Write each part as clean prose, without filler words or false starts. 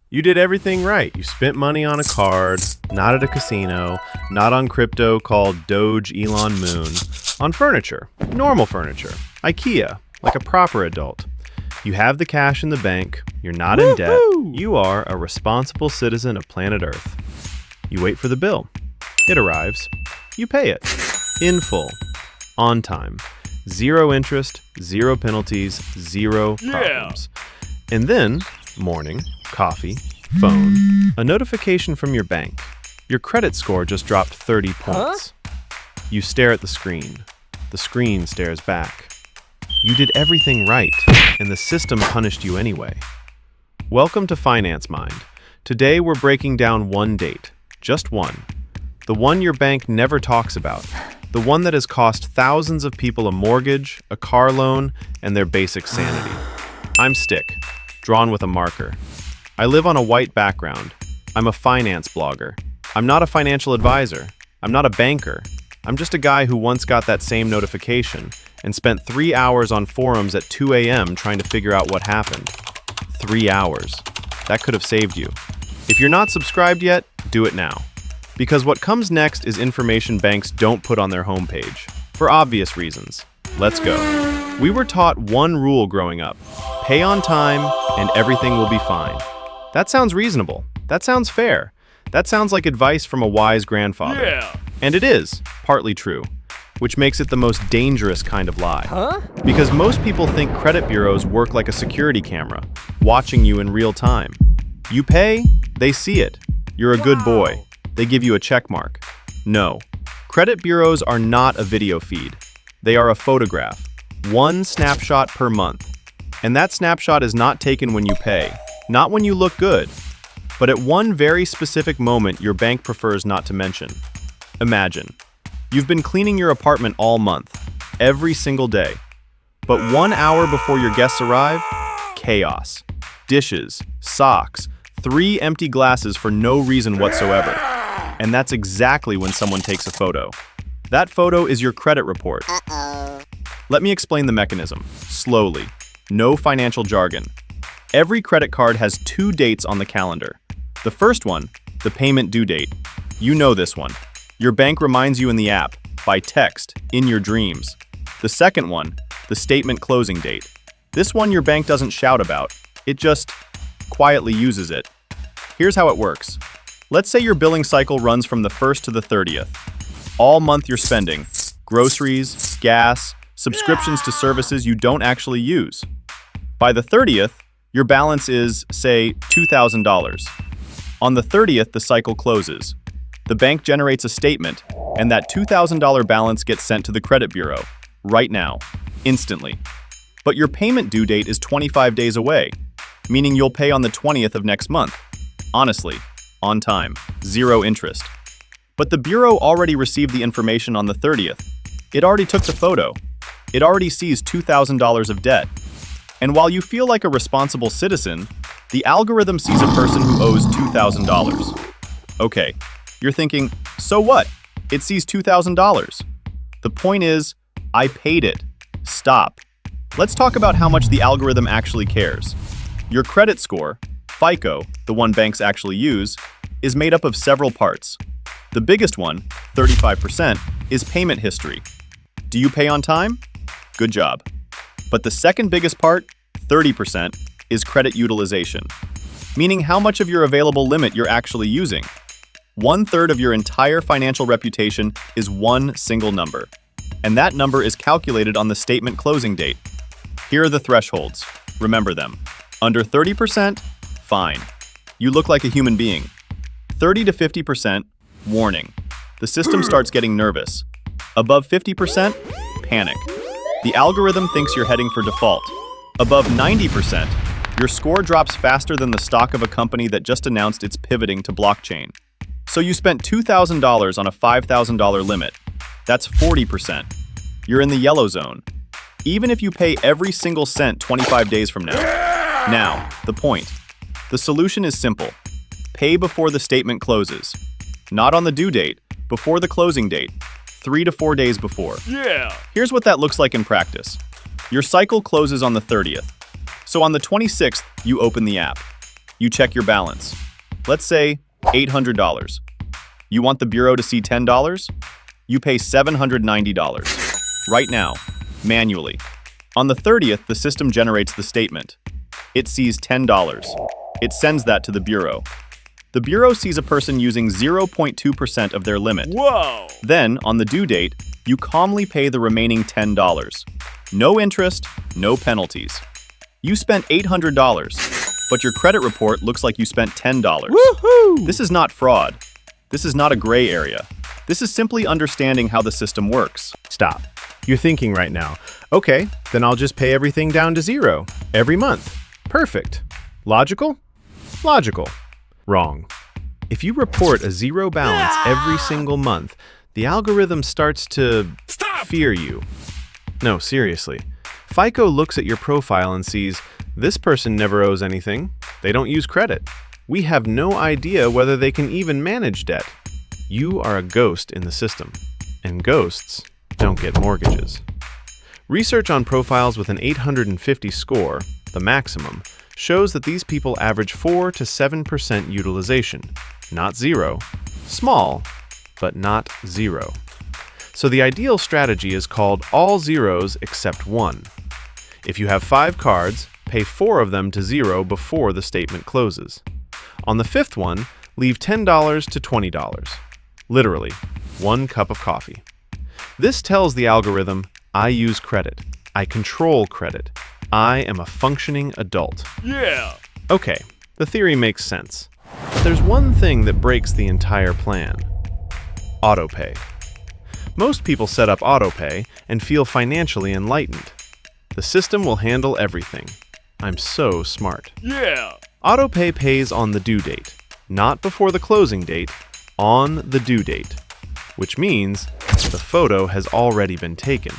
You did everything right. You spent money on a card, not at a casino, not on crypto called Doge Elon Moon, on furniture, normal furniture, IKEA, like a proper adult. You have the cash in the bank, you're not in debt, you are a responsible citizen of planet Earth. You wait for the bill. It arrives. You pay it. In full. On time. Zero interest, zero penalties, zero problems. And then, morning, coffee, phone, a notification from your bank. Your credit score just dropped 30 points. You stare at the screen. The screen stares back. You did everything right, and the system punished you anyway. Welcome to Finance Mind. Today we're breaking down one date. Just one. The one your bank never talks about. The one that has cost thousands of people a mortgage, a car loan, and their basic sanity. I'm Stick, drawn with a marker. I live on a white background. I'm a finance blogger. I'm not a financial advisor. I'm not a banker. I'm just a guy who once got that same notification and spent 3 hours on forums at 2 a.m. trying to figure out what happened. 3 hours. That could have saved you. If you're not subscribed yet, do it now. Because what comes next is information banks don't put on their homepage. For obvious reasons. Let's go. We were taught one rule growing up. Pay on time and everything will be fine. That sounds reasonable. That sounds fair. That sounds like advice from a wise grandfather. Yeah. And it is, partly true, which makes it the most dangerous kind of lie. Because most people think credit bureaus work like a security camera, watching you in real time. You pay, they see it. You're a good boy. They give you a check mark. No. Credit bureaus are not a video feed. They are a photograph. One snapshot per month. And that snapshot is not taken when you pay, not when you look good, but at one very specific moment your bank prefers not to mention. Imagine, you've been cleaning your apartment all month, every single day. But 1 hour before your guests arrive, chaos. Dishes, socks, 3 empty glasses for no reason whatsoever. And that's exactly when someone takes a photo. That photo is your credit report. Let me explain the mechanism, slowly. No financial jargon. Every credit card has 2 dates on the calendar. The first one, the payment due date. You know this one. Your bank reminds you in the app, by text, in your dreams. The second one, the statement closing date. This one your bank doesn't shout about. It just quietly uses it. Here's how it works. Let's say your billing cycle runs from the 1st to the 30th. All month you're spending groceries, gas, subscriptions to services you don't actually use. By the 30th, your balance is, say, $2,000. On the 30th, the cycle closes. The bank generates a statement, and that $2,000 balance gets sent to the credit bureau, right now, instantly. But your payment due date is 25 days away, meaning you'll pay on the 20th of next month. Honestly, on time, zero interest. But the bureau already received the information on the 30th. It already took the photo. It already sees $2,000 of debt. And while you feel like a responsible citizen, the algorithm sees a person who owes $2,000. Okay, you're thinking, so what? It sees $2,000. The point is, I paid it. Stop. Let's talk about how much the algorithm actually cares. Your credit score, FICO, the one banks actually use, is made up of several parts. The biggest one, 35%, is payment history. Do you pay on time? Good job. But the second biggest part, 30%, is credit utilization, meaning how much of your available limit you're actually using. 1/3 of your entire financial reputation is one single number, and that number is calculated on the statement closing date. Here are the thresholds. Remember them. Under 30%, fine. You look like a human being. 30 to 50%, warning. The system starts getting nervous. Above 50%, panic. The algorithm thinks you're heading for default. Above 90%, your score drops faster than the stock of a company that just announced it's pivoting to blockchain. So you spent $2,000 on a $5,000 limit. That's 40%. You're in the yellow zone. Even if you pay every single cent 25 days from now. Now, the point. The solution is simple. Pay before the statement closes. Not on the due date, before the closing date. 3 to 4 days before. Yeah. Here's what that looks like in practice. Your cycle closes on the 30th. So on the 26th, you open the app. You check your balance. Let's say $800. You want the bureau to see $10? You pay $790. Right now, manually. On the 30th, the system generates the statement. It sees $10. It sends that to the bureau. The bureau sees a person using 0.2% of their limit. Whoa! Then, on the due date, you calmly pay the remaining $10. No interest, no penalties. You spent $800, but your credit report looks like you spent $10. Woohoo! This is not fraud. This is not a gray area. This is simply understanding how the system works. Stop. You're thinking right now, okay, then I'll just pay everything down to zero every month. Perfect. Logical? Logical. Wrong. If you report a zero balance every single month, the algorithm starts to fear you. No, seriously. FICO looks at your profile and sees, this person never owes anything. They don't use credit. We have no idea whether they can even manage debt. You are a ghost in the system, and ghosts don't get mortgages. Research on profiles with an 850 score, the maximum, shows that these people average 4 to 7% utilization. Not zero. Small, but not zero. So the ideal strategy is called all zeros except one. If you have 5 cards, pay 4 of them to zero before the statement closes. On the 5th one, leave $10 to $20. Literally, 1 cup of coffee. This tells the algorithm, I use credit. I control credit. I am a functioning adult. Yeah! Okay, the theory makes sense. But there's one thing that breaks the entire plan. Autopay. Most people set up autopay and feel financially enlightened. The system will handle everything. I'm so smart. Yeah! Autopay pays on the due date, not before the closing date, on the due date, which means the photo has already been taken.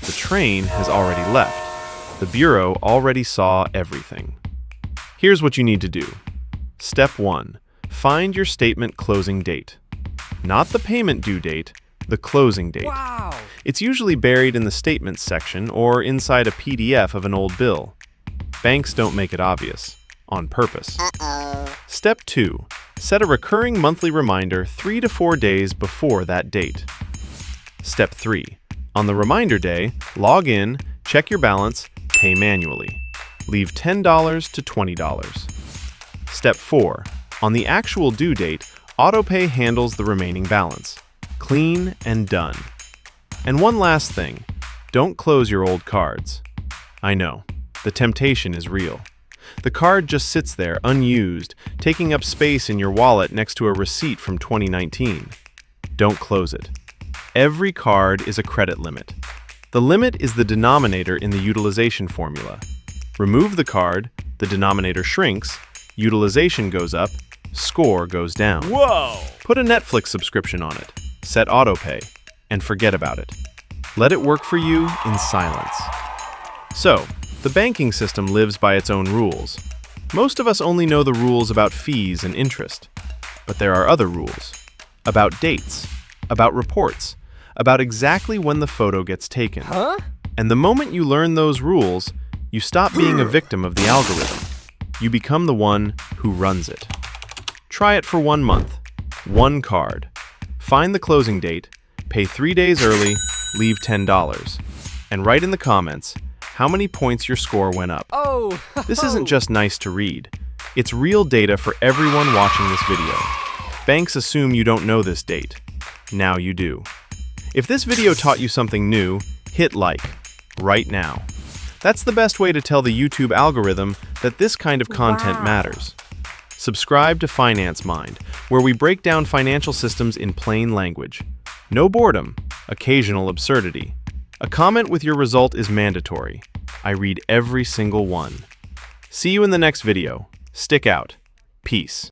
The train has already left. The bureau already saw everything. Here's what you need to do. Step 1. Find your statement closing date. Not the payment due date, the closing date. Wow! It's usually buried in the statements section or inside a PDF of an old bill. Banks don't make it obvious, on purpose. Step 2. Set a recurring monthly reminder 3 to 4 days before that date. Step 3. On the reminder day, log in, check your balance, pay manually. Leave $10 to $20. Step 4. On the actual due date, autopay handles the remaining balance. Clean and done. And one last thing, don't close your old cards. I know, the temptation is real. The card just sits there unused, taking up space in your wallet next to a receipt from 2019. Don't close it. Every card is a credit limit. The limit is the denominator in the utilization formula. Remove the card, the denominator shrinks, utilization goes up, score goes down. Whoa! Put a Netflix subscription on it, set autopay, and forget about it. Let it work for you in silence. So, the banking system lives by its own rules. Most of us only know the rules about fees and interest. But there are other rules. About dates, about reports, about exactly when the photo gets taken. Huh? And the moment you learn those rules, you stop being a victim of the algorithm. You become the one who runs it. Try it for 1 month, 1 card. Find the closing date, pay 3 days early, leave $10. And write in the comments how many points your score went up. Oh! This isn't just nice to read. It's real data for everyone watching this video. Banks assume you don't know this date. Now you do. If this video taught you something new, hit like right now. That's the best way to tell the YouTube algorithm that this kind of content matters. Subscribe to Finance Mind, where we break down financial systems in plain language. No boredom, occasional absurdity. A comment with your result is mandatory. I read every single one. See you in the next video. Stick out. Peace.